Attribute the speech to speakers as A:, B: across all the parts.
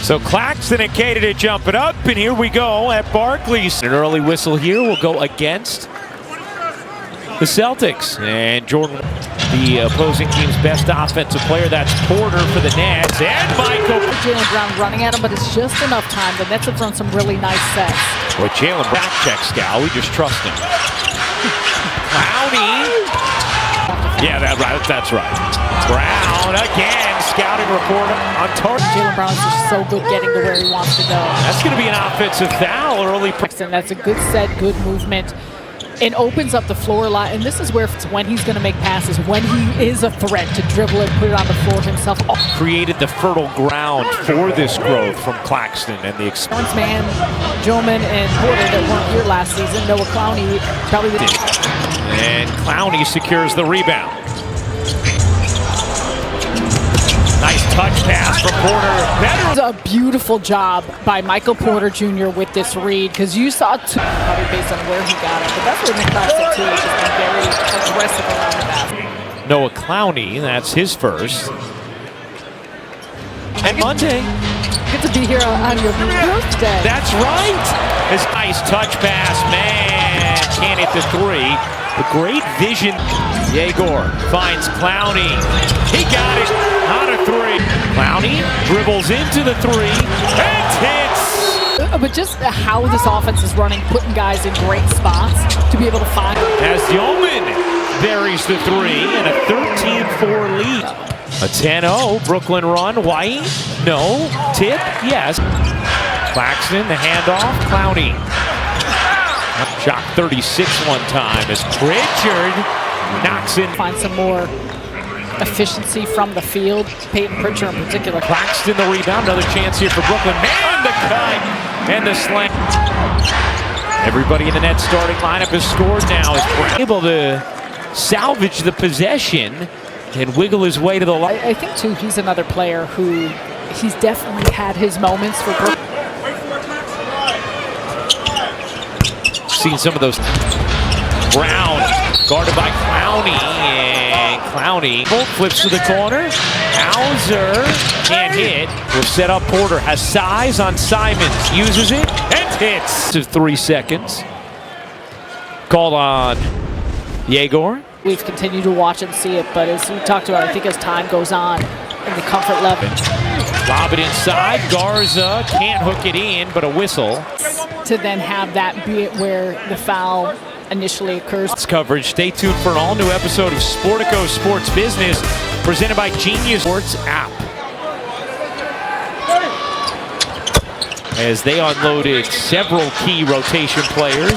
A: So Claxton and Qtr to jump it up, and here we go at Barclays. An early whistle here will go against the Celtics. And Jordan, the opposing team's best offensive player, that's Porter for the Nets. And Michael.
B: Jaylen Brown running at him, but it's just enough time. The Nets have run some really nice sets.
A: Well, Jaylen Brown check Scal, we just trust him. Clowney. Yeah, that's right. Brown again, scouting report on target.
B: Jaylen Brown is just so good getting to where he wants to go.
A: That's going to be an offensive foul early.
B: That's a good set, good movement. It opens up the floor a lot, and this is where it's when he's going to make passes, when he is a threat to dribble it, put it on the floor himself.
A: Created the fertile ground for this growth from Claxton and the
B: experience. Man, Joman and Porter that weren't here last season. Noah Clowney probably did.
A: And Clowney secures the rebound. Nice touch pass from Porter.
B: It was a beautiful job by Michael Porter Jr. with this read, because you saw probably based on where he got it, but that's what Nick Claxton too, just been very aggressive around the basket.
A: Noah Clowney, that's his first. And Monday.
B: Good to be here on your birthday.
A: That's right. His nice touch pass, man, can't hit the three. The great vision. Yegor finds Clowney. He got it on a three. Clowney dribbles into the three and hits.
B: But just how this offense is running, putting guys in great spots to be able to find.
A: As Yeoman buries the three and a 13-4 lead. A 10-0 Brooklyn run. White, no. Tip, yes. Claxton, the handoff. Clowney. Shot 36 one time as Pritchard knocks in.
B: Find some more efficiency from the field. Peyton Pritchard in particular.
A: Claxton the rebound. Another chance here for Brooklyn. Man, the cut and the slam. Everybody in the net starting lineup has scored now. Is Brown able to salvage the possession and wiggle his way to the line.
B: I think, too, he's another player who he's definitely had his moments for Brooklyn.
A: Seen some of those. Brown guarded by Clowney, and Clowney flips to the corner. Hauser can't hit. Will set up Porter. Has size on Simons. Uses it and hits. 3 seconds. Called on Yegor.
B: We've continued to watch and see it, but as we talked about, I think as time goes on in the comfort level.
A: Lob it inside. Garza can't hook it in, but a whistle.
B: To then have that be it where the foul initially occurs.
A: Coverage. Stay tuned for an all-new episode of Sportico Sports Business, presented by Genius Sports app. As they unloaded several key rotation players.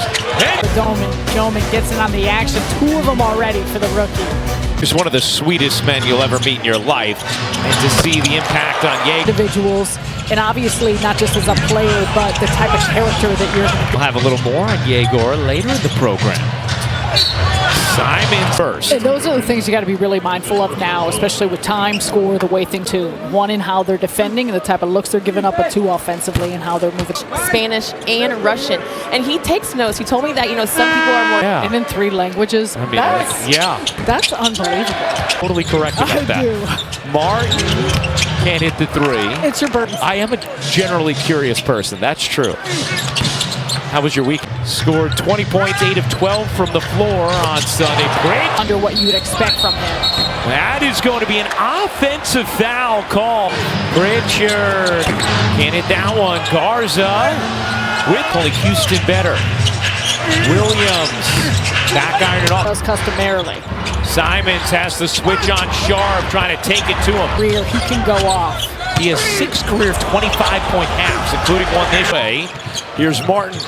B: Joman gets in on the action. 2 of them already for the rookie.
A: Just one of the sweetest men you'll ever meet in your life. And to see the impact on Yegor.
B: Individuals, and obviously not just as a player, but the type of character that you're going to.
A: We'll have a little more on Yegor later in the program. Simon first.
B: And those are the things you got to be really mindful of now, especially with time, score, the way things too. 1 in how they're defending and the type of looks they're giving up, but 2 offensively and how they're moving.
C: Spanish and Russian, and he takes notes. He told me that some people are more.
A: Yeah.
B: And in 3 languages.
A: I mean,
B: that's unbelievable.
A: Totally correct about that. Martin can't hit the 3.
B: It's your burden.
A: I am a generally curious person. That's true. How was your week? Scored 20 points, 8 of 12 from the floor on Sunday. Great.
B: Under what you would expect from him.
A: That is going to be an offensive foul call. Pritchard can't hit that one. Garza with only Houston better. Williams back iron it off.
B: Does customarily.
A: Simons has the switch on Sharp, trying to take it to him.
B: He can go off.
A: He has 6 career 25-point halves, including one this way. Here's Martin.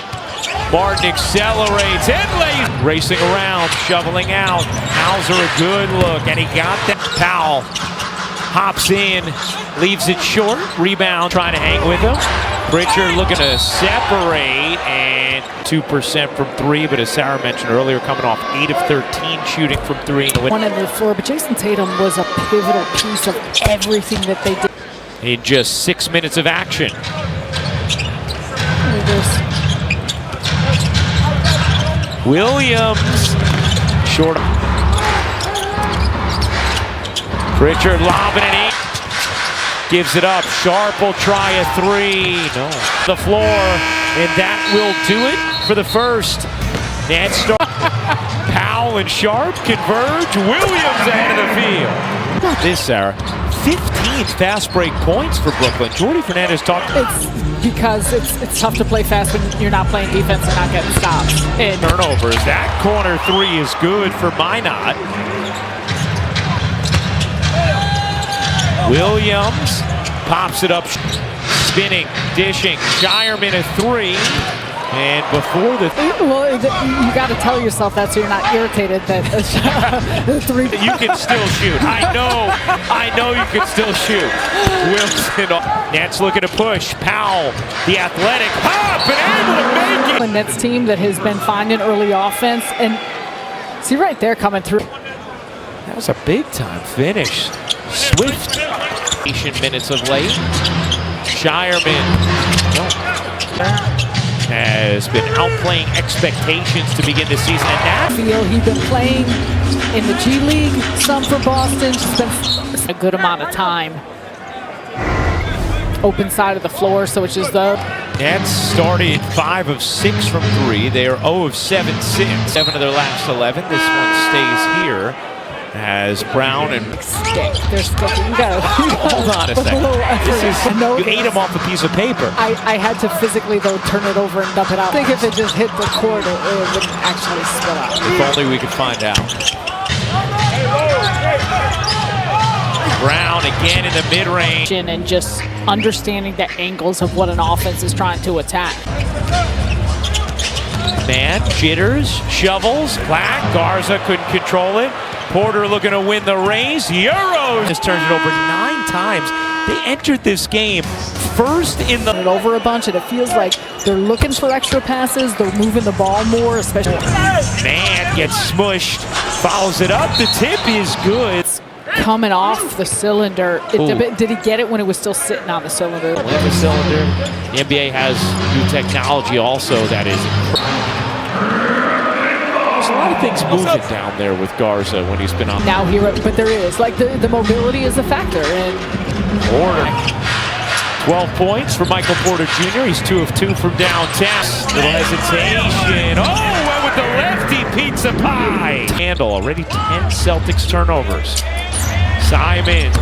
A: Martin accelerates and lays. Racing around, shoveling out. Hauser a good look, and he got that. Powell hops in, leaves it short. Rebound, trying to hang with him. Pritchard looking to separate, and 2% from 3, but as Sarah mentioned earlier, coming off 8 of 13 shooting from 3.
B: 1 in the floor, but Jason Tatum was a pivotal piece of everything that they did.
A: In just 6 minutes of action. Williams, short. Pritchard lobbing it in. Gives it up. Sharp will try a three. No. The floor, and that will do it for the first. Nets start. Powell and Sharp converge. Williams ahead of the field. This, Sarah, 15 fast break points for Brooklyn. Jordy Fernandez talked.
B: It's because it's tough to play fast when you're not playing defense and not getting stops. And
A: Turnovers. That corner three is good for Minot. Williams pops it up, spinning, dishing. Shireman a three. And before the
B: well, you got to tell yourself that so you're not irritated that the three.
A: You can still shoot. I know you can still shoot. Wilson, Nets looking to push. Powell, the athletic hop, and able to make it.
B: The Nets team that has been finding early offense, and see right there coming through.
A: That was a big time finish. Swift. Minutes of late. Shireman. Has been outplaying expectations to begin the season, and that
B: He's been playing in the G League, some for Boston, spent a good amount of time. Open side of the floor, so it's just the
A: Nets started 5 of 6 from 3. They are 0 of 7 since 7 of their last 11. This one stays here as Brown and
B: they're sticking. You gotta
A: hold on a second. This is you ate them off a piece of paper.
B: I had to physically though turn it over and dump it out. I think if it just hit the court, it wouldn't actually spill out.
A: If only we could find out. Brown again in the mid-range.
B: And just understanding the angles of what an offense is trying to attack.
A: Man, jitters, shovels, Black. Garza couldn't control it. Porter looking to win the race. Euros has turned it over 9 times. They entered this game first in the
B: over a bunch, and it feels like they're looking for extra passes. They're moving the ball more, especially.
A: Man gets smushed, follows it up. The tip is good.
B: Coming off the cylinder. Did he get it when it was still sitting on the cylinder?
A: The cylinder. The NBA has new technology also that is. There's a lot of things moving down there with Garza when he's been on.
B: Now here, but there is like the mobility is a factor. And
A: Porter, 12 points for Michael Porter Jr. He's 2 of 2 from downtown. Little hesitation. Oh, went with the lefty pizza pie. Handle already 10 Celtics turnovers. Simons.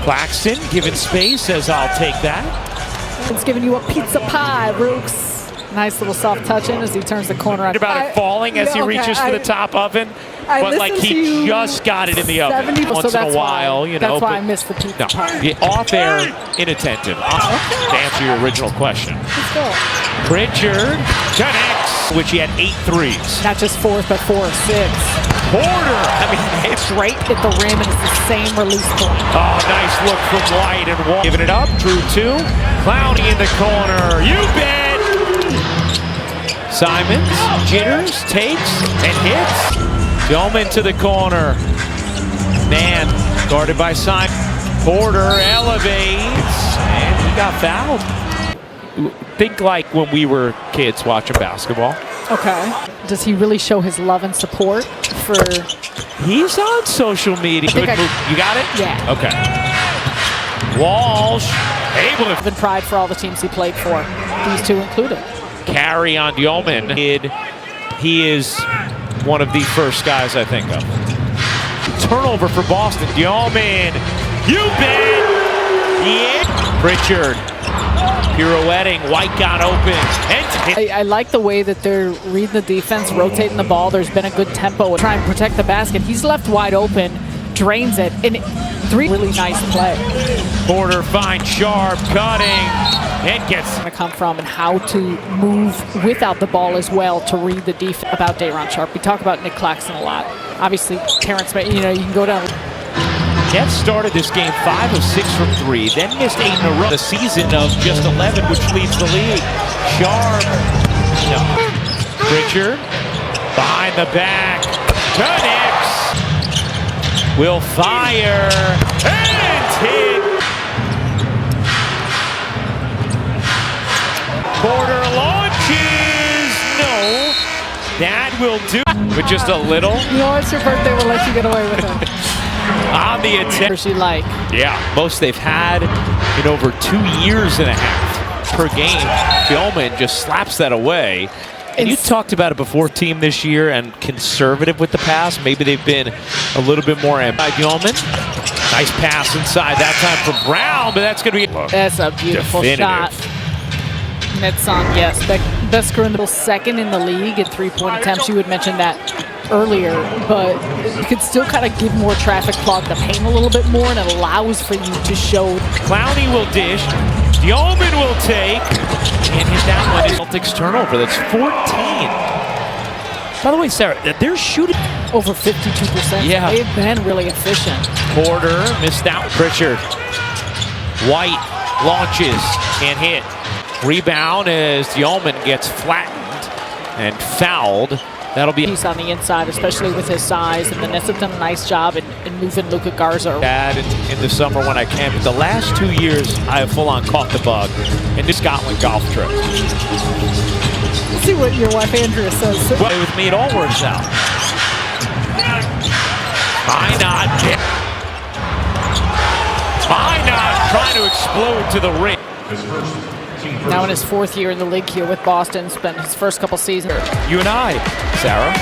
A: Claxton given space, says I'll take that.
B: It's giving you a pizza pie, Rooks. Nice little soft touch in as he turns the corner.
A: About it falling as he reaches for the top oven, but like he just got it in the oven once in a while, you know.
B: That's why I missed the pizza pie.
A: Off air, inattentive. To answer your original question.
B: Let's go.
A: Pritchard connects, which he had 8 threes.
B: Not just 4, but 4 or 6.
A: Porter, I mean, it's
B: right at the rim, and it's the same release point.
A: Oh, nice look from White and Wall. Giving it up, Drew 2. Clowney in the corner. You bet. Simons, jitters, takes, and hits. Gilman to the corner. Man, guarded by Simon. Porter elevates, and he got fouled. Think like when we were kids watching basketball.
B: Okay. Does he really show his love and support for...
A: He's on social media. Good move. You got it?
B: Yeah.
A: Okay. Walsh, able to...
B: Been pride for all the teams he played for, these 2 included.
A: Carry on Yeoman. He is one of the first guys I think of. Turnover for Boston. Yeoman. You bet. Yeah. Pritchard. Pirouetting. White got open.
B: I like the way that they're reading the defense, rotating the ball. There's been a good tempo. Try and protect the basket. He's left wide open. Drains it. And 3 really nice play.
A: Porter finds Sharp. Cutting. And gets
B: to come from and how to move without the ball as well to read the defense. About Day'Ron Sharp. We talk about Nick Claxton a lot. Obviously, Terrence, you know, you can go down.
A: Nets started this game 5 of 6 from 3, then missed 8 in a row. The season of just 11, which leads the league. Sharp. No. Pritchard. Behind the back. Connects. Will fire. And hit. Porter launches. No. That will do. With just a little.
B: You know, it's your birthday. We'll let you get away with it.
A: on the attempt.
B: What's she like?
A: Yeah, most they've had in over 2 years and a half per game. Gilman just slaps that away. And you talked about it before, team this year and conservative with the pass. Maybe they've been a little bit more anti-Gilman. Nice pass inside that time for Brown, but that's going to be
B: That's a beautiful shot. Netson, yes, best in the second in the league in three-point attempts. You had mentioned that earlier, but you could still kind of give more traffic, clog the paint a little bit more, and it allows for you to show.
A: Clowney will dish. Yeoman will take. And hit that one. Celtics turnover. That's 14. By the way, Sarah, they're shooting
B: Over 52%.
A: Yeah.
B: They've been really efficient.
A: Porter missed out. Pritchard. White launches. Can't hit. Rebound as Yeoman gets flattened and fouled. That'll be
B: He's on the inside, especially with his size, and the Nets have done a nice job in moving Luka Garza.
A: bad in the summer when I can. But the last 2 years, I have full-on caught the bug in the Scotland golf trip.
B: Let's see what your wife Andrea says.
A: Well, with me, it all works out. Minot trying to explode to the ring.
B: Now in his fourth year in the league here with Boston, spent his first couple seasons.
A: You and I, Sarah.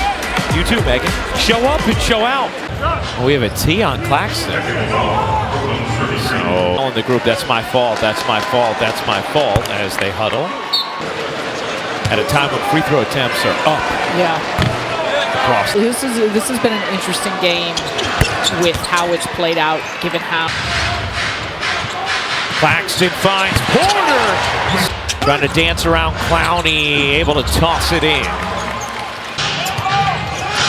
A: You too, Megan. Show up and show out. We have a T on Claxton. So in the group, that's my fault, that's my fault, that's my fault, as they huddle. At a time when free throw attempts are up.
B: Yeah.
A: Across.
B: This has been an interesting game with how it's played out, given how.
A: Claxton finds Porter. Trying to dance around Clowney, able to toss it in.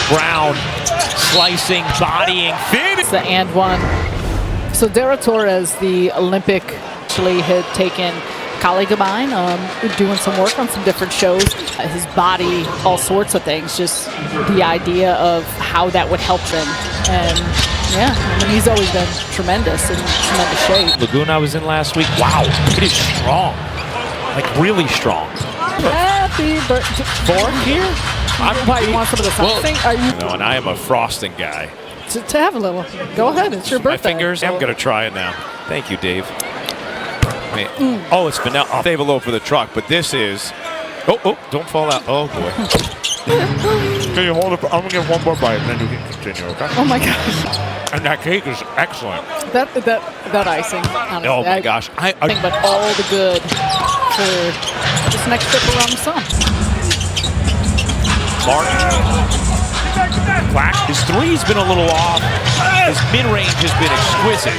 A: Brown slicing, bodying, finish.
B: It's the and one. So Dara Torres, the Olympic, actually had taken a colleague of mine, doing some work on some different shows. His body, all sorts of things, just the idea of how that would help them. And yeah, I mean, he's always been tremendous, in tremendous shape.
A: Lagoon I was in last week. Wow, it is strong. Like really strong.
B: Happy birthday.
A: Fork here?
B: Why, you want some of the frosting? Are you
A: No, and I am a frosting guy.
B: to have a little? Go ahead, it's your
A: My
B: birthday.
A: fingers, I'm going to try it now. Thank you, Dave. Oh, it's vanilla. I'll save a little for the truck, but this is... Oh, don't fall out. Oh, boy.
D: Can you hold it? I'm going to get one more bite and then you can continue, okay?
B: Oh my gosh,
D: And that cake is excellent.
B: that icing. Honestly,
A: Oh, my gosh.
B: Nothing but all the good for this next trip around the sun.
A: Martin. Black. His three's been a little off. His mid-range has been exquisite.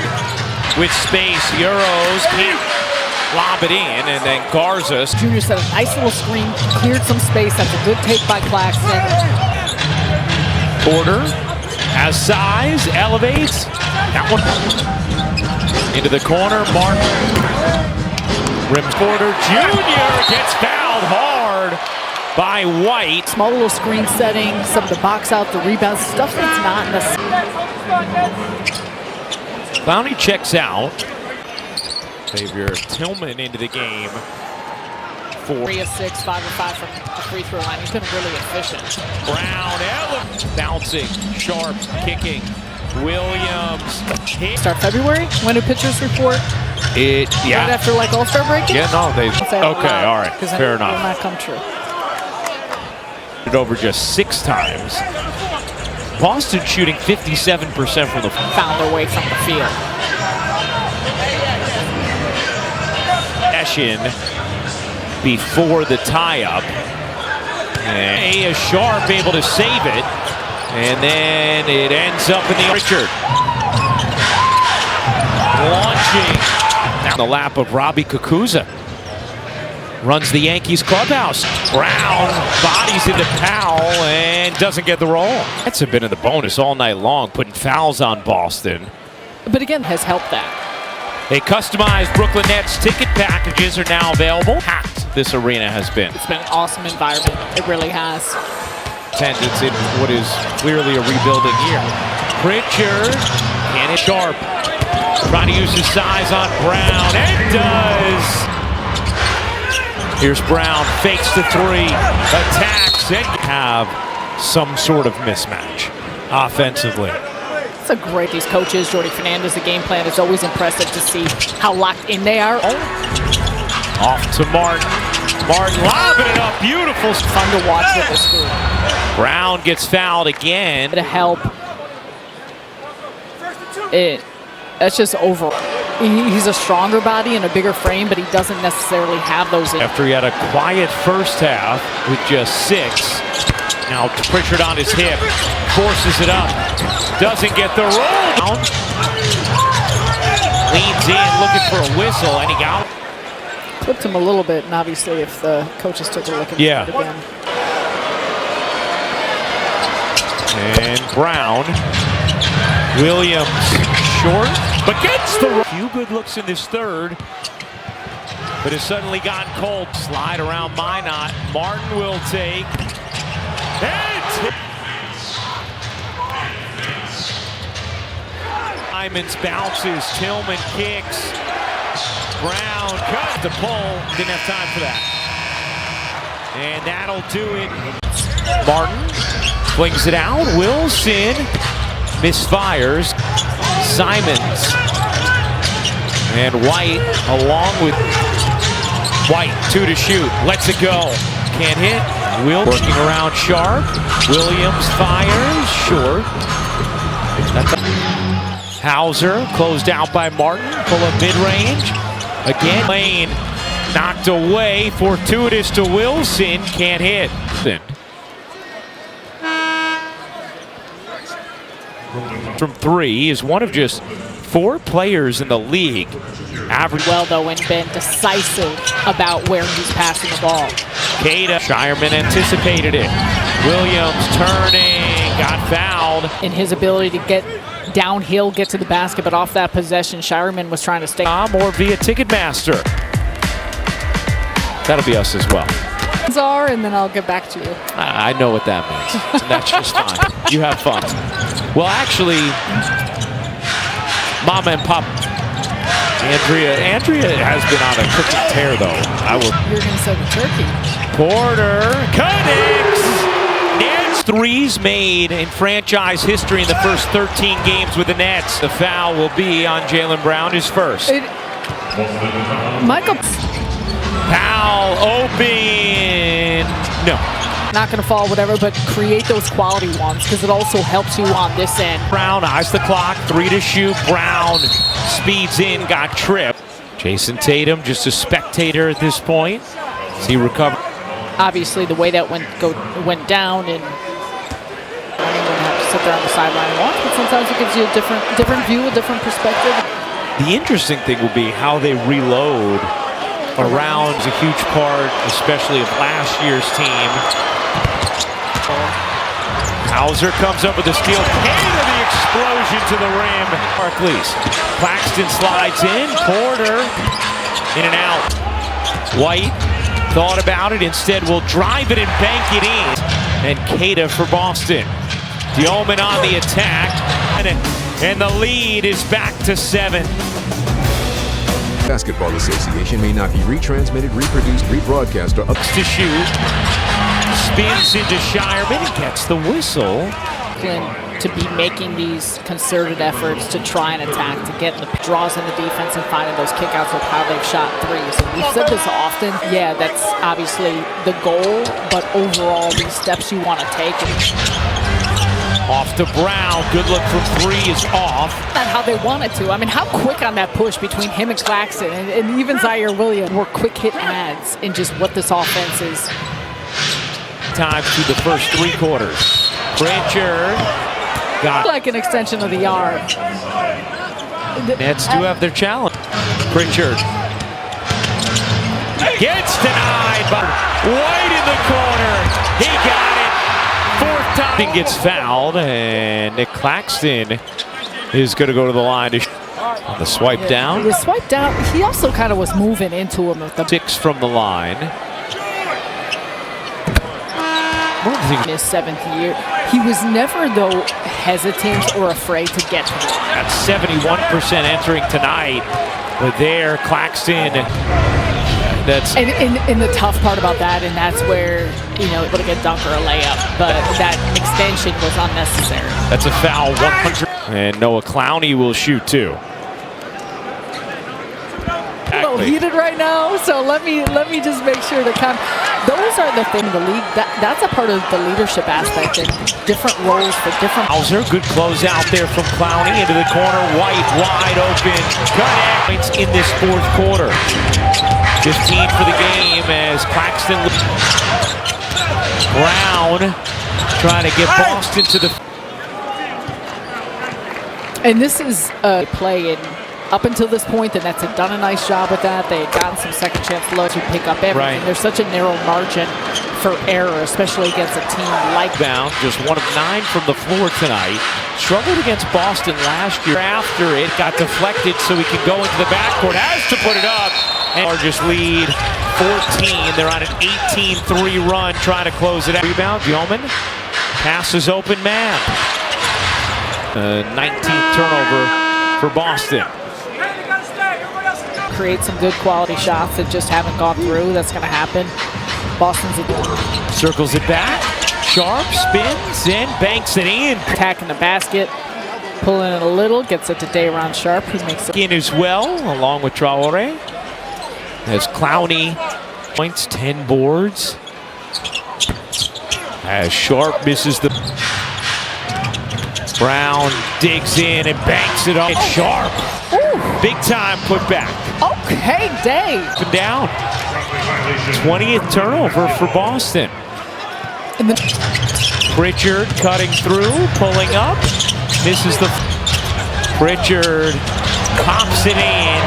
A: With space, Euros can't lob it in, and then Garza.
B: Junior set a nice little screen, cleared some space. That's a good take by Claxton.
A: Porter has size, elevates. That one into the corner. Martin. Rims Porter Jr. gets fouled hard by White.
B: Small little screen setting, some of the box out, the rebounds, stuff that's not necessary.
A: Clowney checks out. Xavier Tillman into the game.
B: 3 of 6, 5 of 5 from the free throw line. He's been really efficient.
A: Brown, bouncing, sharp, kicking. Williams. Hit.
B: Start February? When do pitchers report? Right after like All-Star break?
A: Yeah, no, they. Okay, all right, fair enough.
B: It will not come true.
A: It over just 6 times. Boston shooting 57% from the.
B: Found their way from the field.
A: Session before the tie-up. And A is Sharp able to save it. And then it ends up in the Richard. Launching down the lap of Robbie Kukuza. Runs the Yankees clubhouse. Brown bodies into Powell and doesn't get the roll. That's been in the bonus all night long, putting fouls on Boston.
B: But again, has helped that.
A: A customized Brooklyn Nets ticket packages are now available. Packed this arena has been.
B: It's been an awesome environment. It really has.
A: Attendance in what is clearly a rebuilding year. Pritchard and it's Sharp. Trying to use his size on Brown. And does. Here's Brown, fakes the 3, attacks, and have some sort of mismatch offensively.
B: That's a great, these coaches, Jordy Fernandez, the game plan is always impressive to see how locked in they are.
A: Off to Martin. Martin lobbing it up, beautiful.
B: Fun to watch with this group.
A: Brown gets fouled again.
B: To help. That's just over. He's a stronger body and a bigger frame, but he doesn't necessarily have those.
A: After he had a quiet first half with just 6. Now Pritchard on his hip, forces it up, doesn't get the roll. Leans in, looking for a whistle, and he got it.
B: Clipped him a little bit, and obviously if the coaches took a look at it again.
A: And Brown, Williams short, but gets the few good looks in this third, but has suddenly gotten cold. Slide around Minot. Martin will take. Simons bounces, Tillman kicks. Brown cut the pull, didn't have time for that. And that'll do it. Martin flings it out, Wilson misfires. Simons and White along with White, 2 to shoot, lets it go, can't hit. Will working around Sharp. Williams fires short. Hauser closed out by Martin. Pull up mid-range. Again, Lane knocked away. Fortuitous to Wilson. Can't hit. From 3, he is one of just 4 players in the league. Average
B: well though, and been decisive about where he's passing the ball.
A: Qtr. Shireman anticipated it. Williams turning, got fouled.
B: In his ability to get downhill, get to the basket, but off that possession, Shireman was trying to stay.
A: Or via Ticketmaster. That'll be us as well.
B: And then I'll get back to you.
A: I know what that means. And that's just fine. You have fun. Well, actually, Mama and Pop. Andrea has been on a cooking tear, though.
B: You're going to say the turkey.
A: Porter connects. Nets 3s made in franchise history in the first 13 games with the Nets. The foul will be on Jaylen Brown, his first.
B: Michael.
A: Powell open. No.
B: Not going to fall, whatever, but create those quality ones because it also helps you on this end.
A: Brown eyes the clock, 3 to shoot. Brown speeds in, got tripped. Jason Tatum, just a spectator at this point. As he recovered.
B: Obviously, the way that went down, and I don't even have to sit there on the sideline and watch, but sometimes it gives you a different view, a different perspective.
A: The interesting thing will be how they reload around a huge part, especially of last year's team. Hauser comes up with a steal. Qtr the explosion to the rim. Barclays. Claxton slides in. Porter in and out. White thought about it. Instead will drive it and bank it in. And Qtr for Boston. Yeoman on the attack. And the lead is back to 7.
E: Basketball Association may not be retransmitted, reproduced, rebroadcast, or up
A: to shoot. Spins into Shireman and gets the whistle.
B: To be making these concerted efforts to try and attack, to get the draws in the defense and finding those kickouts of how they've shot 3s. And we've said this often. Yeah, that's obviously the goal, but overall, these steps you want to take.
A: Off to Brown. Good look from 3 is off.
B: Not how they wanted to. I mean, how quick on that push between him and Claxton and even Zaire Williams were quick hit ads in just what this offense is.
A: Time through the first 3 quarters. Pritchard got
B: like an extension of the yard.
A: Nets do have their challenge. Pritchard gets denied by White in the corner. He got it. 4th time. Gets fouled, and Nick Claxton is going to go to the line on the swipe down.
B: The swipe down. He also kind of was moving into him with the
A: 6 from the line.
B: In his 7th year, he was never though hesitant or afraid to get to it.
A: At 71% entering tonight, but there Claxton. That's
B: and the tough part about that, and that's where able to get dunk or a layup, but that extension was unnecessary.
A: That's a foul. 100. And Noah Clowney will shoot too.
B: A little heated right now, so let me just make sure to those are the thing in the league. That's a part of the leadership aspect and different roles for different.
A: Hauser, good close out there from Clowney into the corner. White wide open. Cut points in this fourth quarter. 15 for the game as Claxton. Brown trying to get Boston to the.
B: And this is a play in. Up until this point, the Nets had done a nice job with that. They had gotten some second chance looks to pick up everything.
A: Right.
B: There's such a narrow margin for error, especially against a team like
A: Bound, just 1 of 9 from the floor tonight. Struggled against Boston last year. After it got deflected so he can go into the backcourt. Has to put it up. And largest lead, 14. They're on an 18-3 run trying to close it out. Rebound, Yeoman. Passes open man. 19th turnover for Boston.
B: create some good quality shots that just haven't gone through. That's going to happen. Boston's
A: circles it back. Sharp spins and banks it in.
B: Attacking the basket, pulling it a little, gets it to Day'Ron Sharp. He makes it
A: in as well, along with Traore. As Clowney points, 10 boards. As Sharp misses the. Brown digs in and banks it up. It's Sharp.
B: Ooh.
A: Big time put back.
B: Okay, Day.
A: Up and down. 20th turnover for Boston. Pritchard cutting through, pulling up. Misses the. Pritchard pops it in.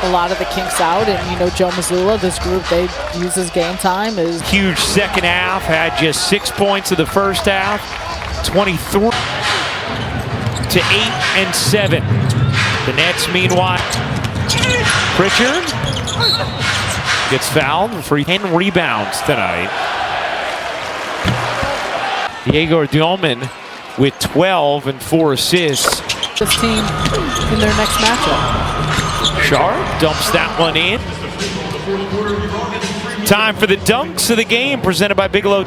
B: A lot of the kinks out, and you know Joe Mazzulla, this group, they use his game time. Is
A: huge second half, had just 6 points in the first half. 23 to 8 and 7. The Nets, meanwhile, Pritchard gets fouled for 10 rebounds tonight. Diego Dioman with 12 and 4 assists.
B: This team in their next matchup.
A: Sharp dumps that one in. Time for the dunks of the game presented by Bigelow.